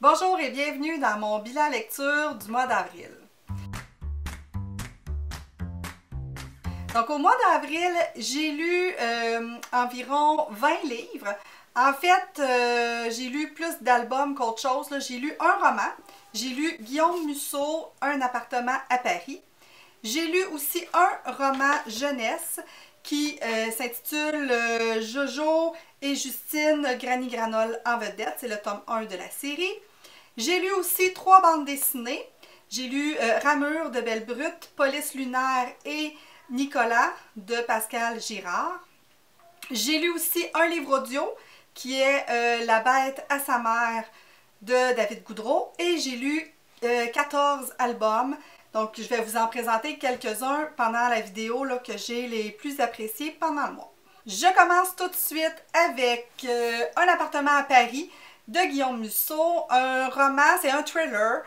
Bonjour et bienvenue dans mon bilan lecture du mois d'avril. Donc au mois d'avril, j'ai lu environ 20 livres. En fait, j'ai lu plus d'albums qu'autre chose. J'ai lu un roman. J'ai lu Guillaume Musso, Un appartement à Paris. J'ai lu aussi un roman jeunesse qui s'intitule Jojo et Justine Granny Granole en vedette. C'est le tome 1 de la série. J'ai lu aussi 3 bandes dessinées. J'ai lu Ramure de Belle Brute, Police lunaire et Nicolas de Pascal Girard. J'ai lu aussi un livre audio qui est La bête à sa mère de David Goudreau. Et j'ai lu 14 albums. Donc je vais vous en présenter quelques-uns pendant la vidéo là, que j'ai les plus appréciés pendant le mois. Je commence tout de suite avec Un appartement à Paris de Guillaume Musso, un roman, c'est un thriller.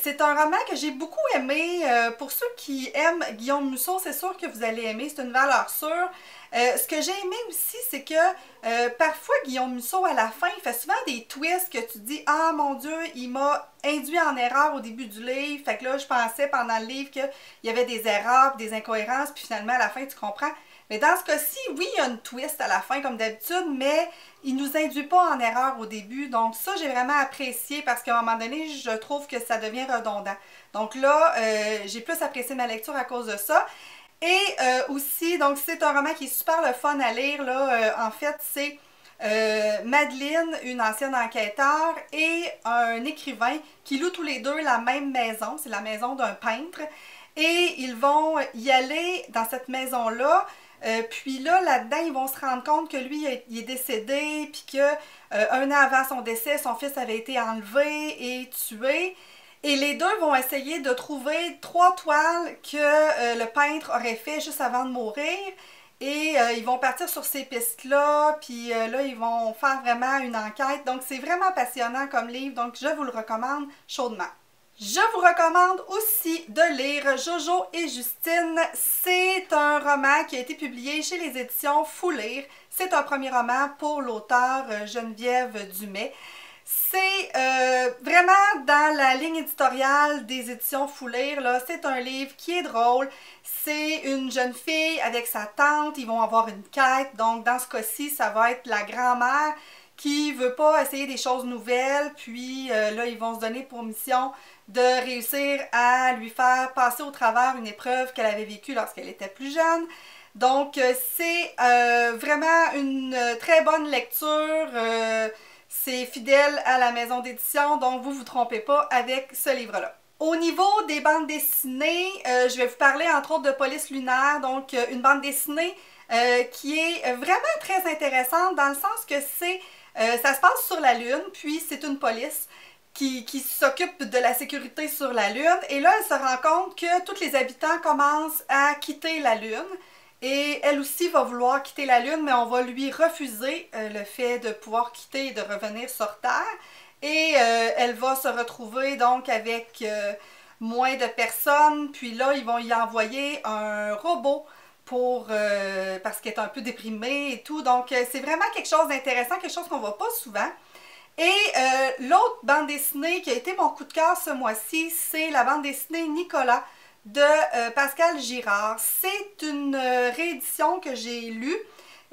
C'est un roman que j'ai beaucoup aimé. Pour ceux qui aiment Guillaume Musso, c'est sûr que vous allez aimer, c'est une valeur sûre. Ce que j'ai aimé aussi, c'est que parfois Guillaume Musso, à la fin, il fait souvent des twists que tu te dis « Ah mon Dieu, il m'a induit en erreur au début du livre. » Fait que là, je pensais pendant le livre qu'il y avait des erreurs, des incohérences, puis finalement, à la fin, tu comprends. Mais dans ce cas-ci, oui, il y a une twist à la fin, comme d'habitude, mais il ne nous induit pas en erreur au début. Donc ça, j'ai vraiment apprécié parce qu'à un moment donné, je trouve que ça devient redondant. Donc là, j'ai plus apprécié ma lecture à cause de ça. Et aussi, donc c'est un roman qui est super le fun à lire. Là. En fait, c'est Madeleine, une ancienne enquêteur, et un écrivain qui louent tous les deux la même maison. C'est la maison d'un peintre. Et ils vont y aller dans cette maison-là. Puis là, là-dedans, ils vont se rendre compte que lui, il est décédé, puis que un an avant son décès, son fils avait été enlevé et tué. Et les deux vont essayer de trouver 3 toiles que le peintre aurait fait juste avant de mourir. Et ils vont partir sur ces pistes-là, puis là, ils vont faire vraiment une enquête. Donc, c'est vraiment passionnant comme livre, donc je vous le recommande chaudement. Je vous recommande aussi de lire Jojo et Justine. C'est un roman qui a été publié chez les éditions Fou Lire. C'est un premier roman pour l'auteure Geneviève Dumais. C'est vraiment dans la ligne éditoriale des éditions Fou Lire. C'est un livre qui est drôle. C'est une jeune fille avec sa tante. Ils vont avoir une quête. Donc, dans ce cas-ci, ça va être la grand-mère qui veut pas essayer des choses nouvelles. Puis là, ils vont se donner pour mission de réussir à lui faire passer au travers une épreuve qu'elle avait vécue lorsqu'elle était plus jeune. Donc, c'est vraiment une très bonne lecture. C'est fidèle à la maison d'édition, donc vous ne vous trompez pas avec ce livre-là. Au niveau des bandes dessinées, je vais vous parler entre autres de Police lunaire, donc une bande dessinée qui est vraiment très intéressante dans le sens que ça se passe sur la Lune, puis c'est une police qui s'occupe de la sécurité sur la Lune. Et là, elle se rend compte que tous les habitants commencent à quitter la Lune. Et elle aussi va vouloir quitter la Lune, mais on va lui refuser le fait de pouvoir quitter et de revenir sur Terre. Et elle va se retrouver donc avec moins de personnes. Puis là, ils vont y envoyer un robot parce qu'elle est un peu déprimée et tout. Donc, c'est vraiment quelque chose d'intéressant, quelque chose qu'on ne voit pas souvent. Et l'autre bande dessinée qui a été mon coup de cœur ce mois-ci, c'est la bande dessinée Nicolas de Pascal Girard. C'est une réédition que j'ai lue.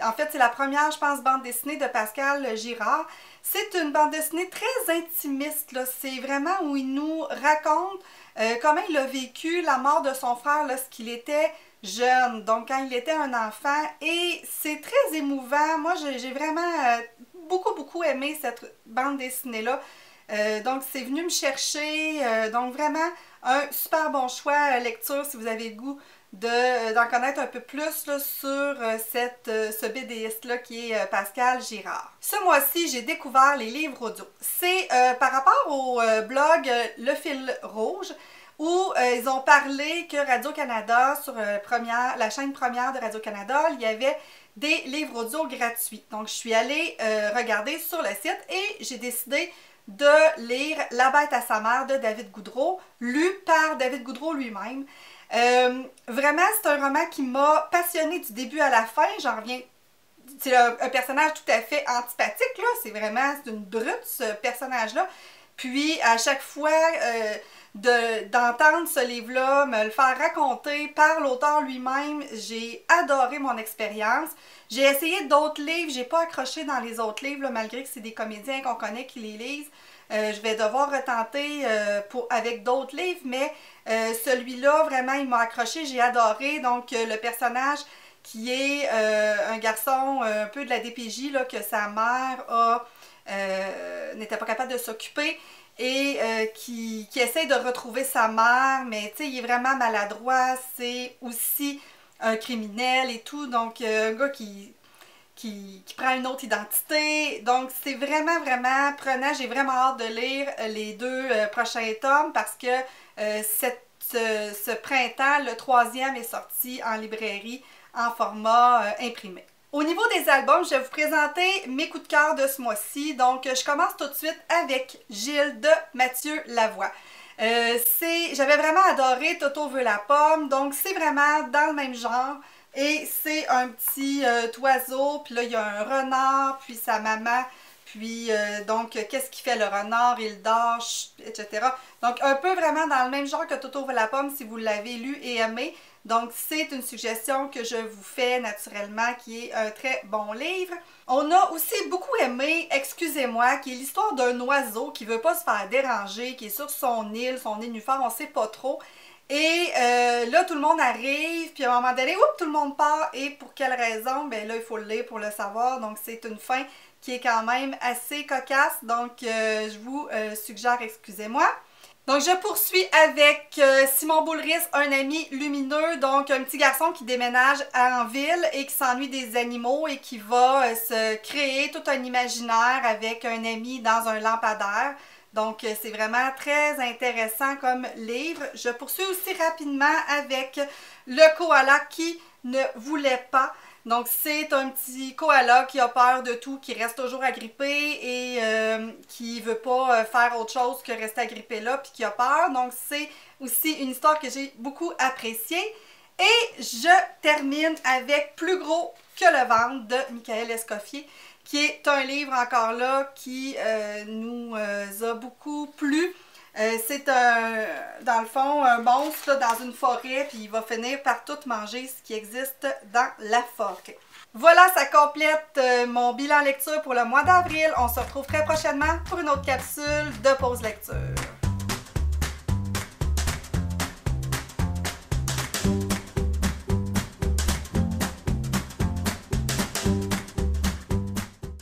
En fait, c'est la première, je pense, bande dessinée de Pascal Girard. C'est une bande dessinée très intimiste. C'est vraiment où il nous raconte comment il a vécu la mort de son frère lorsqu'il était jeune, donc quand il était un enfant. Et c'est très émouvant. Moi, j'ai vraiment beaucoup aimé cette bande dessinée-là. Donc, c'est venu me chercher. Donc, vraiment, un super bon choix lecture si vous avez le goût d'en connaître un peu plus là, sur ce BDiste-là qui est Pascal Girard. Ce mois-ci, j'ai découvert les livres audio. C'est par rapport au blog Le Fil Rouge, où ils ont parlé que Radio-Canada, sur la chaîne première de Radio-Canada, il y avait des livres audio gratuits. Donc, je suis allée regarder sur le site et j'ai décidé de lire La bête à sa mère de David Goudreau, lu par David Goudreau lui-même. Vraiment, c'est un roman qui m'a passionnée du début à la fin. J'en reviens. C'est un personnage tout à fait antipathique, là. C'est une brute, ce personnage-là. Puis à chaque fois d'entendre ce livre-là, me le faire raconter par l'auteur lui-même, j'ai adoré mon expérience. J'ai essayé d'autres livres, j'ai pas accroché dans les autres livres, là, malgré que c'est des comédiens qu'on connaît qui les lisent. Je vais devoir retenter avec d'autres livres, mais celui-là, vraiment, il m'a accroché, j'ai adoré. Donc, le personnage qui est un garçon un peu de la DPJ, là, que sa mère n'était pas capable de s'occuper et qui essaie de retrouver sa mère, mais tu sais, il est vraiment maladroit, c'est aussi un criminel et tout, donc un gars qui prend une autre identité. Donc, c'est vraiment, vraiment prenant. J'ai vraiment hâte de lire les deux prochains tomes parce que ce printemps, le 3e est sorti en librairie en format imprimé. Au niveau des albums, je vais vous présenter mes coups de cœur de ce mois-ci. Donc, je commence tout de suite avec Gilles de Mathieu Lavoie. J'avais vraiment adoré Toto veut la pomme, donc c'est vraiment dans le même genre. Et c'est un petit oiseau, puis là il y a un renard, puis sa maman, puis donc qu'est-ce qui fait le renard, il dort, etc. Donc un peu vraiment dans le même genre que Toto veut la pomme si vous l'avez lu et aimé. Donc c'est une suggestion que je vous fais naturellement, qui est un très bon livre. On a aussi beaucoup aimé Excusez-moi, qui est l'histoire d'un oiseau qui veut pas se faire déranger, qui est sur son île, son nénuphar, on sait pas trop. Et là, tout le monde arrive, puis à un moment donné, oups, tout le monde part. Et pour quelle raison? Ben là, il faut le lire pour le savoir. Donc, c'est une fin qui est quand même assez cocasse. Donc, je vous suggère Excusez-moi. Donc, je poursuis avec Simon Boulris, un ami lumineux. Donc, un petit garçon qui déménage en ville et qui s'ennuie des animaux et qui va se créer tout un imaginaire avec un ami dans un lampadaire. Donc, c'est vraiment très intéressant comme livre. Je poursuis aussi rapidement avec Le koala qui ne voulait pas. Donc, c'est un petit koala qui a peur de tout, qui reste toujours agrippé et qui ne veut pas faire autre chose que rester agrippé là, puis qui a peur. Donc, c'est aussi une histoire que j'ai beaucoup appréciée. Et je termine avec Plus gros que le ventre de Michael Escoffier, qui est un livre encore là qui nous a beaucoup plu. C'est dans le fond un monstre là, dans une forêt, puis il va finir par tout manger ce qui existe dans la forêt. Voilà, ça complète mon bilan lecture pour le mois d'avril. On se retrouve très prochainement pour une autre capsule de pause lecture.